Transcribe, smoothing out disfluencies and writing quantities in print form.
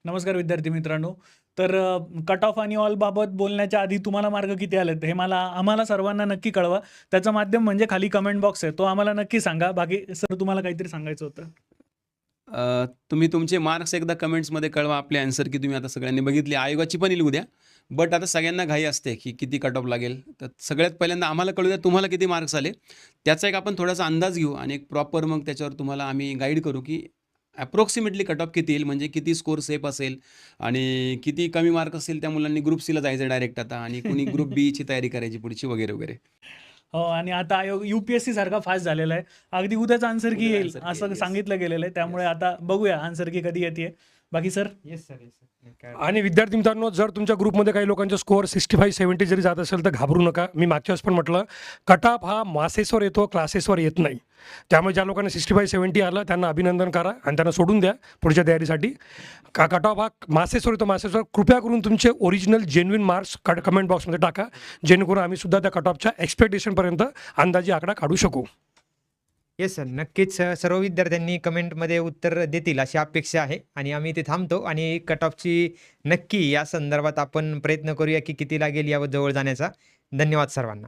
नमस्कार विद्यार्थी मित्रांनो. तर कट ऑफ आणि ऑल बाबत बोलण्याच्या आधी तुम्हाला मार्क किती आलेत हे आम्हाला सर्वांना नक्की कळवा. त्याचं माध्यम म्हणजे खाली कमेंट बॉक्स आहे. तो आम्हाला नक्की सांगा. बाकी सर तुम्हाला काहीतरी सांगायचं होतं. तुम्ही तुमचे मार्क्स एकदा कमेंट्समध्ये कळवा आपले आन्सर की तुम्ही आता सगळ्यांनी बघितली. आयोगाची पण येईल उद्या. बट आता सगळ्यांना घाई असते की किती कट ऑफ लागेल. तर सगळ्यात पहिल्यांदा आम्हाला कळू द्या तुम्हाला किती मार्क्स आले. त्याचा एक आपण थोडासा अंदाज घेऊ आणि एक प्रॉपर मग त्याच्यावर तुम्हाला आम्ही गाईड करू की अप्रॉक्सिमेटली कट ऑफ किती येईल, म्हणजे किती स्कोर सेफ असेल आणि किती कमी मार्क असेल त्या मुलांनी ग्रुप सीला जायचं डायरेक्ट आता आणि कोणी ग्रुप बीची तयारी करायची पुढची वगैरे वगैरे. हो आणि आता आयोग UPSC सारखा फास्ट झालेला आहे. अगदी उद्याच आन्सर की उद्या येईल answer key असं येईल, yes. सांगितलं गेलेलं आहे. त्यामुळे आता बघूया आन्सर की कधी येते. बाकी sir? Yes sir, yes sir. आणि विद्यार्थी मित्रांनो, जर तुमच्या ग्रुपमध्ये काही लोकांचा स्कोअर 65-70 जरी जात असेल तर घाबरू नका. मी मागच्या वेळेस पण म्हटलं, कट ऑफ हा मासेसवर येतो, क्लासेसवर येत नाही. त्यामुळे ज्या लोकांना 65-70 आलं त्यांना अभिनंदन करा आणि त्यांना सोडून द्या पुढच्या तयारीसाठी. कट ऑफ हा मासेसवर येतो. मासेसवर कृपया करून तुमचे ओरिजिनल जेन्युइन मार्क्स कमेंट बॉक्समध्ये टाका, जेणेकरून आम्ही सुद्धा त्या कट ऑफच्या एक्सपेक्टेशनपर्यंत अंदाजे आकडा काढू शकू. येस सर, नक्कीच सर्व विद्यार्थ्यांनी कमेंटमध्ये उत्तर देतील अशी अपेक्षा आहे आणि आम्ही इथे थांबतो आणि कट ऑफची नक्की या संदर्भात आपण प्रयत्न करूया की किती लागेल यावर जवळ जाण्याचा. धन्यवाद सर्वांना.